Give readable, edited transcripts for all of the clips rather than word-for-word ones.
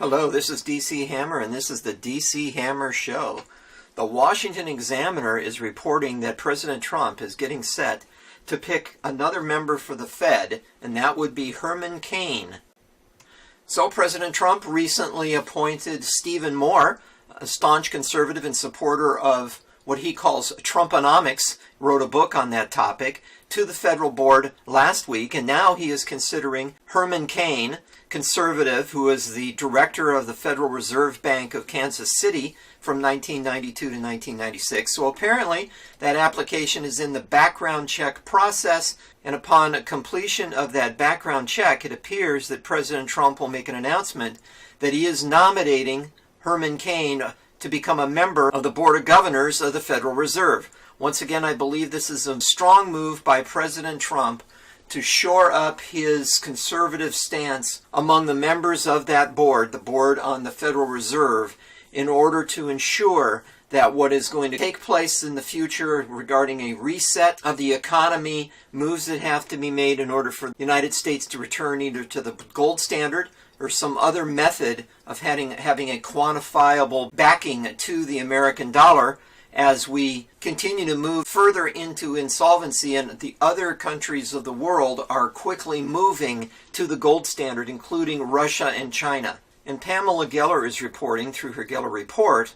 Hello, this is DC Hammer, and this is the DC Hammer Show. The Washington Examiner is reporting that President Trump is getting set to pick another member for the Fed, and that would be Herman Caine. So President Trump recently appointed Stephen Moore, a staunch conservative and supporter of what he calls Trumponomics, wrote a book on that topic, to the federal board last week, and now he is considering Herman Caine, conservative, who was the director of the Federal Reserve Bank of Kansas City from 1992 to 1996. So apparently that application is in the background check process, and upon completion of that background check, it appears that President Trump will make an announcement that he is nominating Herman Caine to become a member of the Board of Governors of the Federal Reserve. Once again, I believe this is a strong move by President Trump to shore up his conservative stance among the members of that board, the board on the Federal Reserve, in order to ensure that what is going to take place in the future regarding a reset of the economy, moves that have to be made in order for the United States to return either to the gold standard or some other method of having a quantifiable backing to the American dollar as we continue to move further into insolvency, and the other countries of the world are quickly moving to the gold standard, including Russia and China. And Pamela Geller is reporting through her Geller Report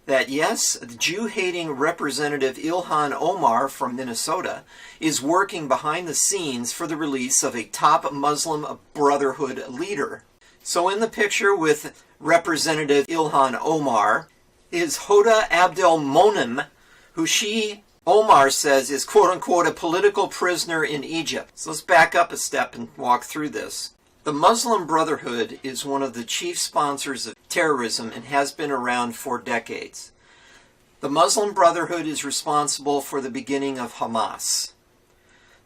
that yes, the Jew-hating Representative Ilhan Omar from Minnesota is working behind the scenes for the release of a top Muslim Brotherhood leader. So in the picture with Representative Ilhan Omar is Hoda Abdelmonem, who Omar says is quote-unquote a political prisoner in Egypt. So let's back up a step and walk through this. The Muslim Brotherhood is one of the chief sponsors of terrorism and has been around for decades. The Muslim Brotherhood is responsible for the beginning of Hamas.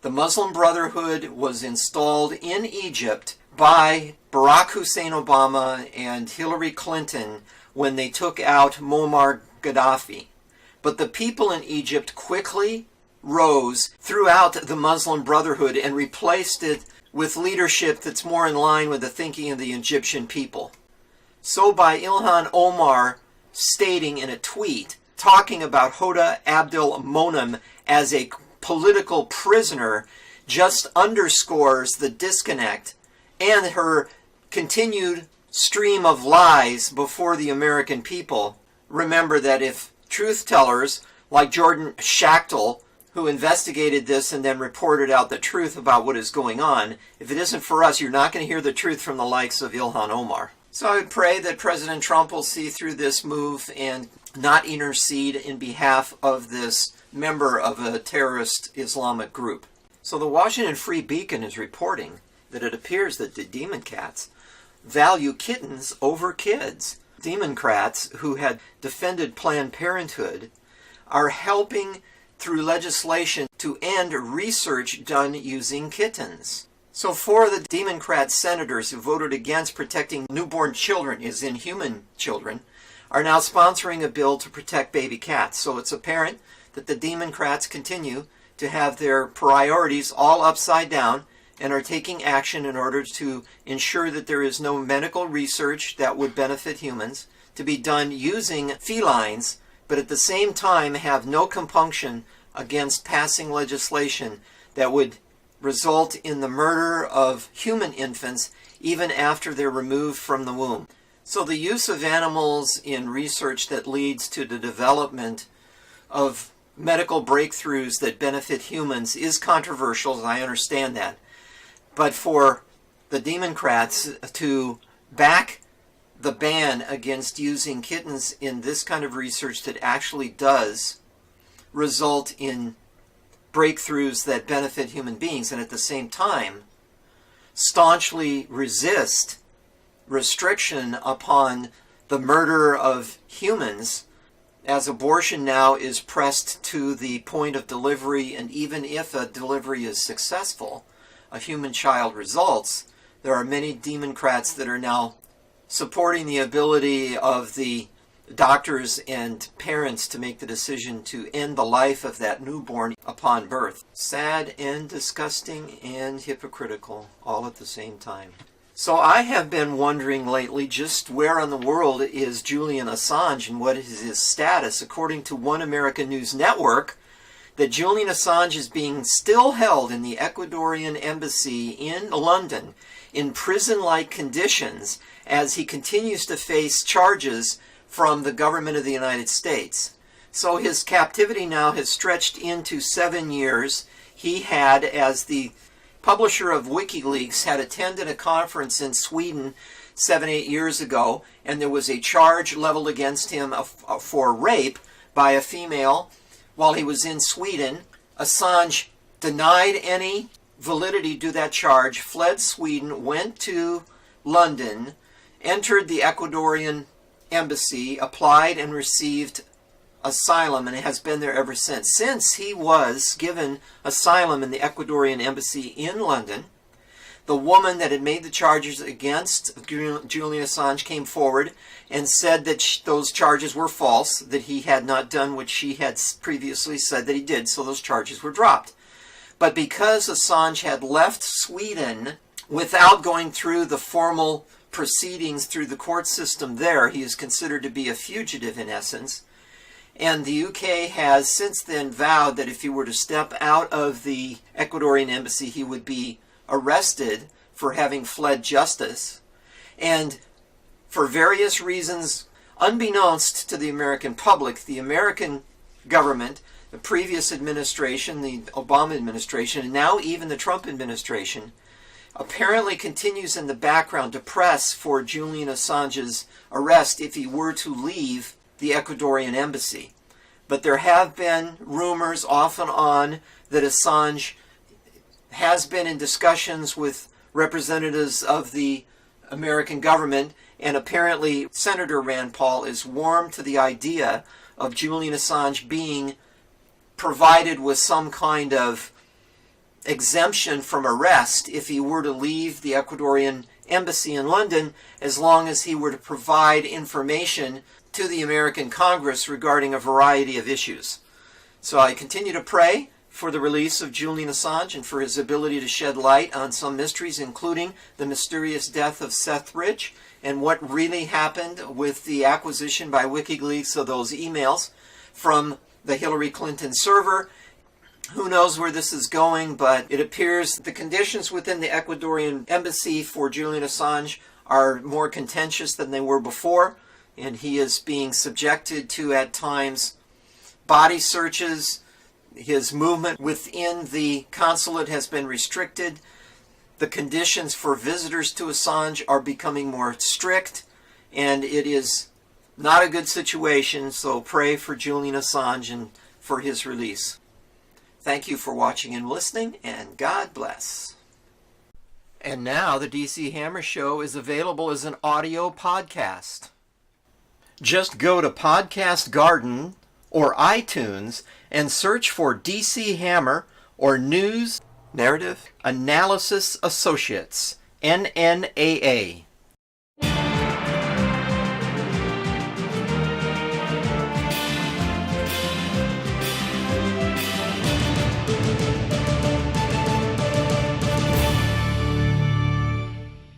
The Muslim Brotherhood was installed in Egypt by Barack Hussein Obama and Hillary Clinton when they took out Muammar Gaddafi. But the people in Egypt quickly rose throughout the Muslim Brotherhood and replaced it with leadership that's more in line with the thinking of the Egyptian people. So by Ilhan Omar stating in a tweet, talking about Hoda Abdelmonem as a political prisoner, just underscores the disconnect and her continued stream of lies before the American people. Remember that if truth tellers like Jordan Schachtel, who investigated this and then reported out the truth about what is going on, if it isn't for us, you're not going to hear the truth from the likes of Ilhan Omar. So I would pray that President Trump will see through this move and not intercede in behalf of this member of a terrorist Islamic group. So the Washington Free Beacon is reporting that it appears that the Democrats value kittens over kids. Democrats who had defended Planned Parenthood are helping through legislation to end research done using kittens. So four of the Democrat senators who voted against protecting newborn children, as in human children, are now sponsoring a bill to protect baby cats. So it's apparent that the Democrats continue to have their priorities all upside down and are taking action in order to ensure that there is no medical research that would benefit humans to be done using felines, but at the same time have no compunction against passing legislation that would result in the murder of human infants even after they're removed from the womb. So the use of animals in research that leads to the development of medical breakthroughs that benefit humans is controversial, I understand that. But for the Democrats to back the ban against using kittens in this kind of research that actually does result in breakthroughs that benefit human beings, and at the same time staunchly resist restriction upon the murder of humans, as abortion now is pressed to the point of delivery, and even if a delivery is successful, a human child results, there are many Democrats that are now supporting the ability of the doctors and parents to make the decision to end the life of that newborn upon birth. Sad and disgusting and hypocritical all at the same time. So I have been wondering lately just where in the world is Julian Assange and what is his status. According to One American News Network, that Julian Assange is being still held in the Ecuadorian embassy in London in prison-like conditions as he continues to face charges from the government of the United States. So his captivity now has stretched into 7 years. He had, as the publisher of WikiLeaks, had attended a conference in Sweden 7-8 years ago, and there was a charge leveled against him for rape by a female while he was in Sweden. Assange denied any validity to that charge, fled Sweden, went to London, entered the Ecuadorian embassy, applied and received asylum, and has been there ever since. Since he was given asylum in the Ecuadorian embassy in London, the woman that had made the charges against Julian Assange came forward and said that those charges were false, that he had not done what she had previously said that he did, so those charges were dropped. But because Assange had left Sweden without going through the formal proceedings through the court system there, he is considered to be a fugitive in essence. And the UK has since then vowed that if he were to step out of the Ecuadorian embassy, he would be arrested for having fled justice. And for various reasons, unbeknownst to the American public, the American government, the previous administration, the Obama administration, and now even the Trump administration, apparently continues in the background to press for Julian Assange's arrest if he were to leave the Ecuadorian embassy. But there have been rumors off and on that Assange has been in discussions with representatives of the American government, and apparently Senator Rand Paul is warm to the idea of Julian Assange being provided with some kind of exemption from arrest if he were to leave the Ecuadorian embassy in London, as long as he were to provide information to the American Congress regarding a variety of issues. So I continue to pray for the release of Julian Assange and for his ability to shed light on some mysteries, including the mysterious death of Seth Rich and what really happened with the acquisition by WikiLeaks of those emails from the Hillary Clinton server. Who knows where this is going, but it appears the conditions within the Ecuadorian embassy for Julian Assange are more contentious than they were before, and he is being subjected to, at times, body searches. His movement within the consulate has been restricted. The conditions for visitors to Assange are becoming more strict, and it is not a good situation, so pray for Julian Assange and for his release. Thank you for watching and listening, and God bless. And now the DC Hammer Show is available as an audio podcast. Just go to Podcast Garden or iTunes and search for DC Hammer or News Narrative Analysis Associates, NNAA.